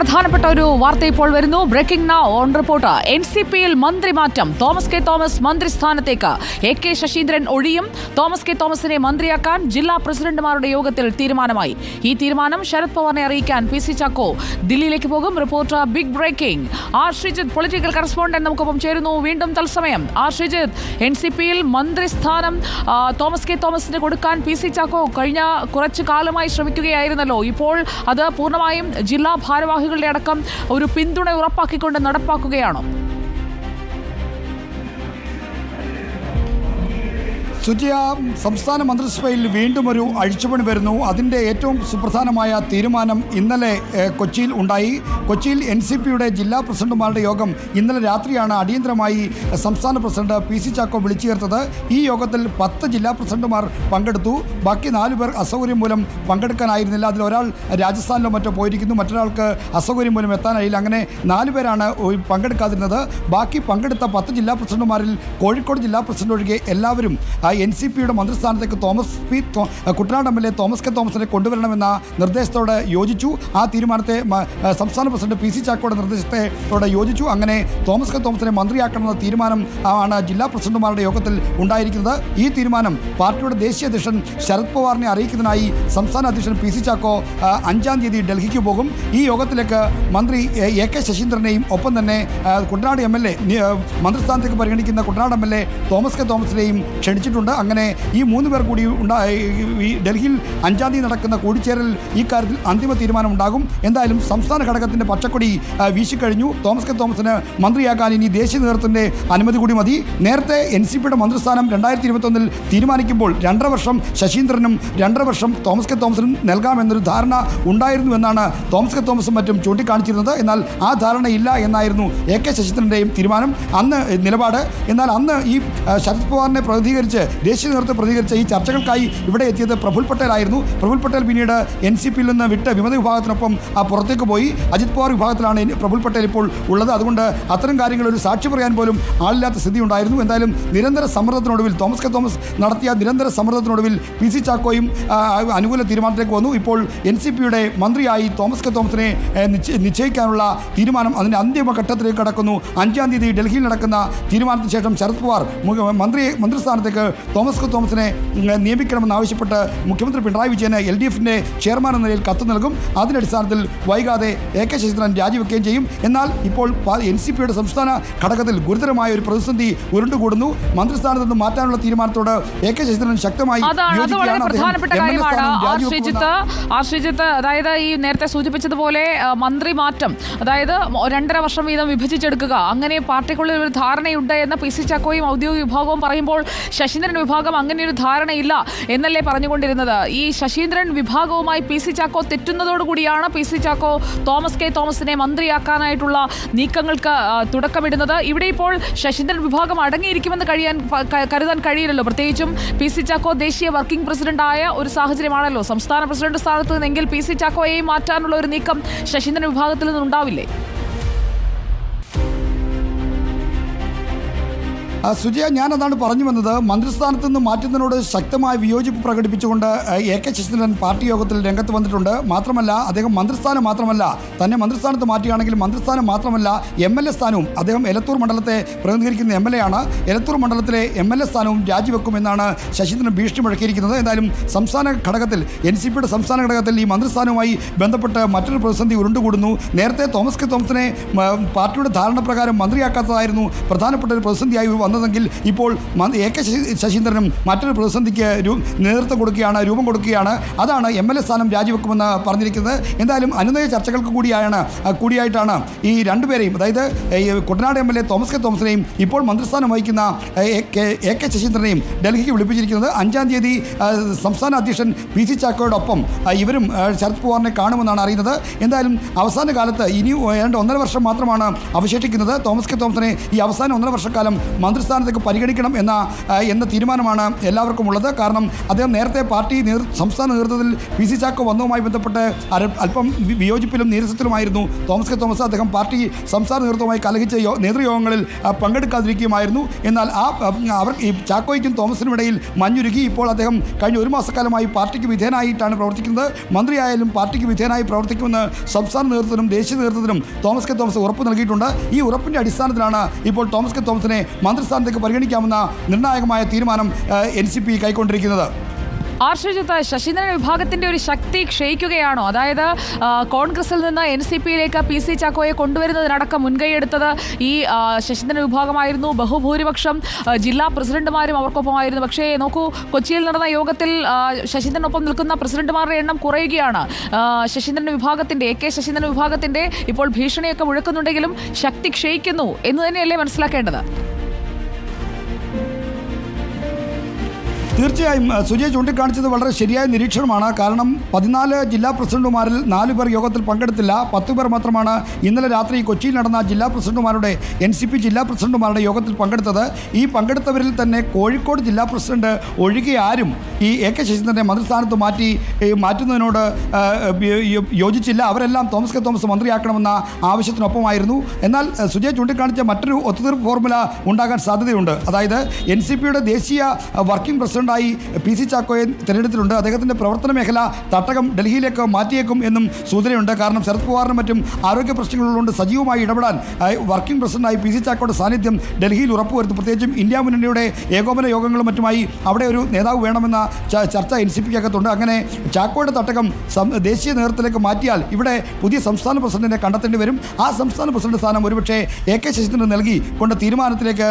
പ്രധാനപ്പെട്ട ഒരു വാർത്ത ഇപ്പോൾ വരുന്നു. Breaking now on report. NCPയിൽ മന്ത്രിമാറ്റം. തോമസ് കെ തോമസ് മന്ത്രിസ്ഥാനത്തേക്ക്. AK ശശീന്ദ്രൻ ഒഴിയും. തോമസ് കെ തോമസിനെ മന്ത്രിയാക്കാൻ ജില്ലാ പ്രസിഡന്റുമാരുടെ യോഗത്തിൽ തീരുമാനമായി. ഈ തീരുമാനം ശരത് പവാറിനെ അറിയിക്കാൻ PC ചാക്കോ ദില്ലിയിലേക്ക് പോകും. Reporter big breaking. R Sreejith, political correspondent, നമുക്കൊപ്പം ചേരുന്നു വീണ്ടും തത്സമയം. ആർ ശ്രീജിത്ത്, NCPയിൽ മന്ത്രിസ്ഥാനം തോമസ് കെ തോമസിന് കൊടുക്കാൻ PC ചാക്കോ കഴിഞ്ഞ കുറച്ചു കാലമായി ശ്രമിക്കുകയായിരുന്നല്ലോ. ഇപ്പോൾ അത് പൂർണ്ണമായും ജില്ലാ ഭാരവാഹികളുടെ അടക്കം ഒരു പിന്തുണ ഉറപ്പാക്കിക്കൊണ്ട് നടപ്പാക്കുകയാണോ? സുജിയ, സംസ്ഥാന മന്ത്രിസഭയിൽ വീണ്ടും ഒരു അഴിച്ചുപണി വരുന്നു. അതിൻ്റെ ഏറ്റവും സുപ്രധാനമായ തീരുമാനം ഇന്നലെ കൊച്ചിയിൽ ഉണ്ടായി. കൊച്ചിയിൽ NCPയുടെ ജില്ലാ പ്രസിഡന്റുമാരുടെ യോഗം ഇന്നലെ രാത്രിയാണ് അടിയന്തരമായി സംസ്ഥാന പ്രസിഡന്റ് PC ചാക്കോ വിളിച്ചു ചേർത്തത്. ഈ യോഗത്തിൽ 10 ജില്ലാ പ്രസിഡന്റുമാർ പങ്കെടുത്തു. ബാക്കി 4 പേർ അസൗകര്യം മൂലം പങ്കെടുക്കാനായിരുന്നില്ല. അതിലൊരാൾ രാജസ്ഥാനിലോ മറ്റോ പോയിരിക്കുന്നു, മറ്റൊരാൾക്ക് അസൗകര്യം മൂലം എത്താനായില്ല. അങ്ങനെ 4 പേരാണ് പങ്കെടുക്കാതിരുന്നത്. ബാക്കി പങ്കെടുത്ത 10 ജില്ലാ പ്രസിഡന്റുമാരിൽ കോഴിക്കോട് ജില്ലാ പ്രസിഡന്റ് ഒഴികെ എല്ലാവരും NCPയുടെ മന്ത്രിസ്ഥാനത്തേക്ക് കുട്ടനാട് MLA തോമസ് കെ തോമസിനെ കൊണ്ടുവരണമെന്ന നിർദ്ദേശത്തോട് യോജിച്ചു. ആ തീരുമാനത്തെ സംസ്ഥാന പ്രസിഡന്റ് PC ചാക്കോയുടെ നിർദ്ദേശത്തോട് യോജിച്ചു. അങ്ങനെ തോമസ് കെ തോമസിനെ മന്ത്രിയാക്കണമെന്ന തീരുമാനം ആണ് ജില്ലാ പ്രസിഡന്റുമാരുടെ യോഗത്തിൽ ഉണ്ടായിരിക്കുന്നത്. ഈ തീരുമാനം പാർട്ടിയുടെ ദേശീയ അധ്യക്ഷൻ ശരത് പവാറിനെ അറിയിക്കുന്നതിനായി സംസ്ഥാന അധ്യക്ഷൻ PC ചാക്കോ 5-ാം തീയതി ഡൽഹിക്ക് പോകും. ഈ യോഗത്തിലേക്ക് മന്ത്രി AK ശശീന്ദ്രനെയും ഒപ്പം തന്നെ കുട്ടനാട് MLA മന്ത്രിസ്ഥാനത്തേക്ക് പരിഗണിക്കുന്ന കുട്ടനാട് MLA തോമസ് കെ തോമസിനെയും ക്ഷണിച്ചിട്ടുണ്ട്. അങ്ങനെ ഈ 3 പേർ കൂടി ഈ ഡൽഹിയിൽ 5-ാം തീയതി നടക്കുന്ന കൂടിച്ചേരൽ ഈ കാര്യത്തിൽ അന്തിമ തീരുമാനം ഉണ്ടാകും. എന്തായാലും സംസ്ഥാന ഘടകത്തിൻ്റെ പച്ചക്കൊടി വീശിക്കഴിഞ്ഞു. തോമസ് കെ തോമസിന് മന്ത്രിയാക്കാൻ ഇനി ദേശീയ നേതൃത്വത്തിൻ്റെ അനുമതി കൂടി മതി. നേരത്തെ NCPയുടെ മന്ത്രിസ്ഥാനം 2021 തീരുമാനിക്കുമ്പോൾ 2.5 വർഷം ശശീന്ദ്രനും 2.5 വർഷം തോമസ് കെ തോമസിനും നൽകാമെന്നൊരു ധാരണ ഉണ്ടായിരുന്നു എന്നാണ് തോമസ് കെ തോമസും മറ്റും ചൂണ്ടിക്കാണിച്ചിരുന്നത്. എന്നാൽ ആ ധാരണയില്ല എന്നായിരുന്നു AK ശശീന്ദ്രൻ്റെയും തീരുമാനം, അന്ന് നിലപാട്. എന്നാൽ അന്ന് ഈ ശരത് പവാറിനെ പ്രതികരിച്ച് ദേശീയ നേതൃത്വം പ്രതികരിച്ച ഈ ചർച്ചകൾക്കായി ഇവിടെ എത്തിയത് പ്രഫുൽ പട്ടേലായിരുന്നു. പ്രഫുൽ പട്ടേൽ പിന്നീട് NCPയിൽ നിന്ന് വിട്ട് വിമത വിഭാഗത്തിനൊപ്പം പുറത്തേക്ക് പോയി. അജിത് പവാർ വിഭാഗത്തിലാണ് പ്രഫുൽ പട്ടേൽ ഇപ്പോൾ ഉള്ളത്. അതുകൊണ്ട് അത്തരം കാര്യങ്ങൾ ഒരു സാക്ഷി പറയാൻ പോലും ആളില്ലാത്ത സ്ഥിതി ഉണ്ടായിരുന്നു. എന്തായാലും നിരന്തര സമ്മർദ്ദത്തിനൊടുവിൽ തോമസ് കെ തോമസ് നടത്തിയ നിരന്തര സമ്മർദ്ദത്തിനൊടുവിൽ PC ചാക്കോയും അനുകൂല തീരുമാനത്തിലേക്ക് വന്നു. ഇപ്പോൾ NCPയുടെ മന്ത്രിയായി തോമസ് കെ തോമസിനെ നിശ്ചയിക്കാനുള്ള തീരുമാനം അതിൻ്റെ അന്തിമഘട്ടത്തിലേക്ക് കടക്കുന്നു. 5-ാം തീയതി ഡൽഹിയിൽ നടക്കുന്ന തീരുമാനത്തിന് ശേഷം ശരത് പവാർ മന്ത്രിസ്ഥാനത്തേക്ക് തോമസ് കെ തോമസിനെ നിയമിക്കണമെന്നാവശ്യപ്പെട്ട് മുഖ്യമന്ത്രി പിണറായി വിജയന് LDFൻ്റെ ചെയർമാൻ എന്ന നിലയിൽ കത്ത് നൽകും. അതിൻ്റെ അടിസ്ഥാനത്തിൽ വൈകാതെ AK ശശീന്ദ്രൻ രാജിവെക്കുകയും ചെയ്യും. എന്നാൽ ഇപ്പോൾ NCPയുടെ സംസ്ഥാന ഘടകത്തിൽ ഗുരുതരമായ ഒരു പ്രതിസന്ധി ഉരുണ്ടുകൂടുന്നു. മന്ത്രിസ്ഥാനത്ത് നിന്ന് മാറ്റാനുള്ള തീരുമാനത്തോട് AK ശശീന്ദ്രൻ ശക്തമായി അതായത് ഈ നേരത്തെ സൂചിപ്പിച്ചതുപോലെ മന്ത്രി മാറ്റം, അതായത് 2.5 വർഷം വീതം വിഭജിച്ചെടുക്കുക, അങ്ങനെ പാർട്ടിക്കുള്ളിൽ ഒരു ധാരണയുണ്ട് എന്ന് PC ചാക്കോയും ഔദ്യോഗിക വിഭാഗവും പറയുമ്പോൾ ശശീന്ദ്രൻ വിഭാഗം അങ്ങനെ ഒരു ധാരണയില്ല എന്നല്ലേ പറഞ്ഞുകൊണ്ടിരുന്നത്. ഈ ശശീന്ദ്രൻ വിഭാഗവുമായി PC ചാക്കോ തെറ്റുന്നതോടുകൂടിയാണ് PC ചാക്കോ തോമസ് കെ തോമസിനെ മന്ത്രിയാക്കാനായിട്ടുള്ള നീക്കങ്ങൾക്ക് തുടക്കമിടുന്നത്. ഇവിടെ ഇപ്പോൾ ശശീന്ദ്രൻ വിഭാഗം അടങ്ങിയിരിക്കുമെന്ന് കരുതാൻ കഴിയില്ലല്ലോ. പ്രത്യേകിച്ചും PC ചാക്കോ ദേശീയ വർക്കിംഗ് പ്രസിഡന്റായ ഒരു സാഹചര്യമാണല്ലോ. സംസ്ഥാന പ്രസിഡന്റ് സ്ഥാനത്ത് നിന്നെങ്കിൽ PC ചാക്കോയെയും മാറ്റാനുള്ള ഒരു നീക്കം ശശീന്ദ്രൻ വിഭാഗത്തിൽ നിന്നുണ്ടാവില്ലേ? സുജയ, ഞാനതാണ് പറഞ്ഞു വന്നത്. മന്ത്രിസ്ഥാനത്ത് നിന്ന് മാറ്റുന്നതിനോട് ശക്തമായ വിയോജിപ്പ് പ്രകടിപ്പിച്ചുകൊണ്ട് AK ശശീന്ദ്രൻ പാർട്ടി യോഗത്തിൽ രംഗത്ത് വന്നിട്ടുണ്ട്. മാത്രമല്ല, അദ്ദേഹം മന്ത്രിസ്ഥാനം മാത്രമല്ല, തന്നെ മന്ത്രിസ്ഥാനത്ത് മാറ്റുകയാണെങ്കിൽ മന്ത്രിസ്ഥാനം മാത്രമല്ല MLA സ്ഥാനവും, അദ്ദേഹം എലത്തൂർ മണ്ഡലത്തെ പ്രതിനിധീകരിക്കുന്ന MLA ആണ്, എലത്തൂർ മണ്ഡലത്തിലെ MLA സ്ഥാനവും രാജിവെക്കുമെന്നാണ് ശശീന്ദ്രൻ ഭീഷണി മുഴക്കിയിരിക്കുന്നത്. എന്തായാലും സംസ്ഥാന ഘടകത്തിൽ NCPയുടെ സംസ്ഥാന ഘടകത്തിൽ ഈ മന്ത്രിസ്ഥാനവുമായി ബന്ധപ്പെട്ട് മറ്റൊരു പ്രതിസന്ധി ഉരുണ്ടുകൂടുന്നു. നേരത്തെ തോമസ് കെ തോമസിനെ പാർട്ടിയുടെ ധാരണ പ്രകാരം മന്ത്രിയാക്കാത്തതായിരുന്നു പ്രധാനപ്പെട്ട ഒരു പ്രതിസന്ധിയായി വന്നതെങ്കിൽ ഇപ്പോൾ AK ശശീന്ദ്രനും മറ്റൊരു പ്രതിസന്ധിക്ക് നേതൃത്വം കൊടുക്കുകയാണ്, രൂപം കൊടുക്കുകയാണ്. അതാണ് MLA സ്ഥാനം രാജിവെക്കുമെന്ന് പറഞ്ഞിരിക്കുന്നത്. എന്തായാലും അനുനയ ചർച്ചകൾക്ക് കൂടിയായിട്ടാണ് ഈ 2 പേരെയും, അതായത് കുട്ടനാട് MLA തോമസ് കെ തോമസിനെയും ഇപ്പോൾ മന്ത്രിസ്ഥാനം വഹിക്കുന്ന AK ശശീന്ദ്രനെയും ഡൽഹിക്ക് വിളിപ്പിച്ചിരിക്കുന്നത്. 5-ാം തീയതി സംസ്ഥാന അധ്യക്ഷൻ PC ചാക്കോയോടൊപ്പം ഇവരും ശരത് പവാറിനെ കാണുമെന്നാണ് അറിയുന്നത്. എന്തായാലും അവസാന കാലത്ത് ഇനി 1.5 വർഷം മാത്രമാണ് അവശേഷിക്കുന്നത്. തോമസ് കെ തോമസിനെ ഈ അവസാന 1.5 വർഷക്കാലം മന്ത്രി മന്ത്രിസ്ഥാനത്തേക്ക് പരിഗണിക്കണം എന്ന തീരുമാനമാണ് എല്ലാവർക്കും ഉള്ളത്. കാരണം അദ്ദേഹം നേരത്തെ പാർട്ടി സംസ്ഥാന നേതൃത്വത്തിൽ പി സി ചാക്കോ വന്നതുമായി ബന്ധപ്പെട്ട് അല്പം വിയോജിപ്പിലും നീരസത്തിലുമായിരുന്നു തോമസ് കെ തോമസ്. അദ്ദേഹം പാർട്ടി സംസ്ഥാന നേതൃത്വവുമായി കലഹിച്ച നേതൃയോഗങ്ങളിൽ പങ്കെടുക്കാതിരിക്കുകയുമായിരുന്നു. എന്നാൽ ഈ ചാക്കോയ്ക്കും തോമസിനും ഇടയിൽ മഞ്ഞുരുകി. ഇപ്പോൾ അദ്ദേഹം കഴിഞ്ഞ ഒരു മാസക്കാലമായി പാർട്ടിക്ക് വിധേയനായിട്ടാണ് പ്രവർത്തിക്കുന്നത്. മന്ത്രിയായാലും പാർട്ടിക്ക് വിധേയനായി പ്രവർത്തിക്കുമെന്ന് സംസ്ഥാന നേതൃത്വത്തിനും ദേശീയ നേതൃത്വത്തിനും തോമസ് കെ തോമസ് ഉറപ്പ് നൽകിയിട്ടുണ്ട്. ഈ ഉറപ്പിൻ്റെ അടിസ്ഥാനത്തിലാണ് ഇപ്പോൾ തോമസ് കെ തോമസിനെ മന്ത്രിസ്ഥാനത്തേക്ക് പരിഗണിക്കാമെന്ന നിർണായകമായ തീരുമാനം NCP കൈക്കൊണ്ടിരിക്കുന്നത്. ശ്രീജിത്ത്, ശശീന്ദ്രൻ വിഭാഗത്തിന്റെ ഒരു ശക്തി ക്ഷയിക്കുകയാണോ? അതായത് കോൺഗ്രസിൽ നിന്ന് NCPയിലേക്ക് പി സി ചാക്കോയെ കൊണ്ടുവരുന്നതിനടക്കം മുൻകൈയെടുത്തത് ഈ ശശീന്ദ്രൻ വിഭാഗമായിരുന്നു. ബഹുഭൂരിപക്ഷം ജില്ലാ പ്രസിഡന്റുമാരും അവർക്കൊപ്പമായിരുന്നു. പക്ഷേ നോക്കൂ, കൊച്ചിയിൽ നടന്ന യോഗത്തിൽ ശശീന്ദ്രനൊപ്പം നിൽക്കുന്ന പ്രസിഡന്റുമാരുടെ എണ്ണം കുറയുകയാണ്. ശശീന്ദ്രൻ വിഭാഗത്തിന്റെ AK ശശീന്ദ്രൻ വിഭാഗത്തിന്റെ ഇപ്പോൾ ഭീഷണിയൊക്കെ മുഴക്കുന്നുണ്ടെങ്കിലും ശക്തി ക്ഷയിക്കുന്നു എന്ന് തന്നെയല്ലേ മനസ്സിലാക്കേണ്ടത്? തീർച്ചയായും സുജയ് ചൂണ്ടിക്കാണിച്ചത് വളരെ ശരിയായ നിരീക്ഷണമാണ്. കാരണം 14 ജില്ലാ പ്രസിഡന്റുമാരിൽ 4 പേർ യോഗത്തിൽ പങ്കെടുത്തില്ല. 10 പേർ മാത്രമാണ് ഇന്നലെ രാത്രി കൊച്ചിയിൽ നടന്ന ജില്ലാ പ്രസിഡന്റുമാരുടെ NCP ജില്ലാ പ്രസിഡന്റുമാരുടെ യോഗത്തിൽ പങ്കെടുത്തത്. ഈ പങ്കെടുത്തവരിൽ തന്നെ കോഴിക്കോട് ജില്ലാ പ്രസിഡന്റ് ഒഴികെ ആരും ഈ AK ശശീന്ദ്രനെ മന്ത്രിസ്ഥാനത്ത് മാറ്റുന്നതിനോട് യോജിച്ചില്ല. അവരെല്ലാം തോമസ് കെ തോമസ് മന്ത്രിയാക്കണമെന്ന ആവശ്യത്തിനൊപ്പമായിരുന്നു. എന്നാൽ സുജയ് ചൂണ്ടിക്കാണിച്ച മറ്റൊരു ഒത്തുതീർപ്പ് ഫോർമുല ഉണ്ടാകാൻ സാധ്യതയുണ്ട്. അതായത് NCPയുടെ ദേശീയ വർക്കിംഗ് പ്രസിഡന്റ് പി സി ചാക്കോയെ തിരഞ്ഞെടുത്തിട്ടുണ്ട്. അദ്ദേഹത്തിൻ്റെ പ്രവർത്തന മേഖല തട്ടകം ഡൽഹിയിലേക്ക് മാറ്റിയേക്കും എന്നും സൂചനയുണ്ട്. കാരണം ശരത് പവാറിനും മറ്റും ആരോഗ്യ പ്രശ്നങ്ങളുള്ളതുകൊണ്ട് സജീവമായി ഇടപെടാൻ വർക്കിംഗ് പ്രസിഡന്റായി പി സി ചാക്കോയുടെ സാന്നിധ്യം ഡൽഹിയിൽ ഉറപ്പുവരുത്തും. പ്രത്യേകിച്ചും ഇന്ത്യ മുന്നണിയുടെ ഏകോപന യോഗങ്ങളും മറ്റുമായി അവിടെ ഒരു നേതാവ് വേണമെന്ന ചർച്ച NCPക്കകത്തുണ്ട്. അങ്ങനെ ചാക്കോയുടെ തട്ടകം ദേശീയ നേതൃത്വത്തിലേക്ക് മാറ്റിയാൽ ഇവിടെ പുതിയ സംസ്ഥാന പ്രസിഡന്റിനെ കണ്ടെത്തേണ്ടി വരും. ആ സംസ്ഥാന പ്രസിഡന്റ് സ്ഥാനം ഒരുപക്ഷെ AK ശശീന്ദ്രന് നൽകി കൊണ്ട് തീരുമാനത്തിലേക്ക്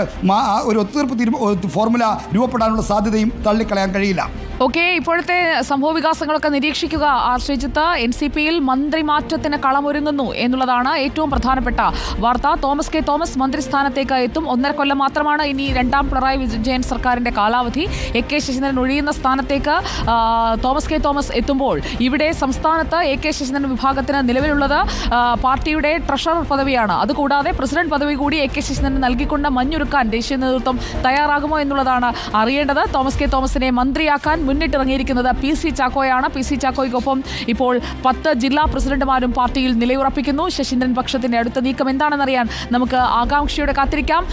ഒരു ഒത്തുതീർപ്പ് ഫോർമുല രൂപപ്പെടാനുള്ള സാധ്യതയും തള്ളിക്കളയാൻ കഴിയില്ല. ഓക്കെ, ഇപ്പോഴത്തെ സംഭവ വികാസങ്ങളൊക്കെ നിരീക്ഷിക്കുക ശ്രീജിത്ത്. NCPയിൽ മന്ത്രിമാറ്റത്തിന് കളമൊരുങ്ങുന്നു എന്നുള്ളതാണ് ഏറ്റവും പ്രധാനപ്പെട്ട വാർത്ത. തോമസ് കെ തോമസ് മന്ത്രിസ്ഥാനത്തേക്ക് എത്തും. 1.5 കൊല്ലം മാത്രമാണ് ഇനി രണ്ടാം പിണറായി വിജയൻ സർക്കാരിന്റെ കാലാവധി. AK ശശീന്ദ്രൻ ഒഴിയുന്ന സ്ഥാനത്തേക്ക് തോമസ് കെ തോമസ് എത്തുമ്പോൾ ഇവിടെ സംസ്ഥാനത്ത് AK ശശീന്ദ്രൻ വിഭാഗത്തിന് നിലവിലുള്ളത് പാർട്ടിയുടെ ട്രഷറർ പദവിയാണ്. അതുകൂടാതെ പ്രസിഡന്റ് പദവി കൂടി AK ശശീന്ദ്രൻ നൽകിക്കൊണ്ട് മഞ്ഞൊരുക്കാൻ ദേശീയ നേതൃത്വം തയ്യാറാകുമോ എന്നുള്ളതാണ് അറിയേണ്ടത്. തോമസ് കെ തോമസിനെ മന്ത്രിയാക്കാൻ മുന്നിട്ടിറങ്ങിയിരിക്കുന്നത് പി സി ചാക്കോയാണ്. പി സി ചാക്കോയ്ക്കൊപ്പം ഇപ്പോൾ 10 ജില്ലാ പ്രസിഡന്റുമാരും പാർട്ടിയിൽ നിലയുറപ്പിക്കുന്നു. ശശീന്ദ്രൻ പക്ഷത്തിന്റെ അടുത്ത നീക്കം എന്താണെന്നറിയാൻ നമുക്ക് ആകാംക്ഷയോടെ കാത്തിരിക്കാം.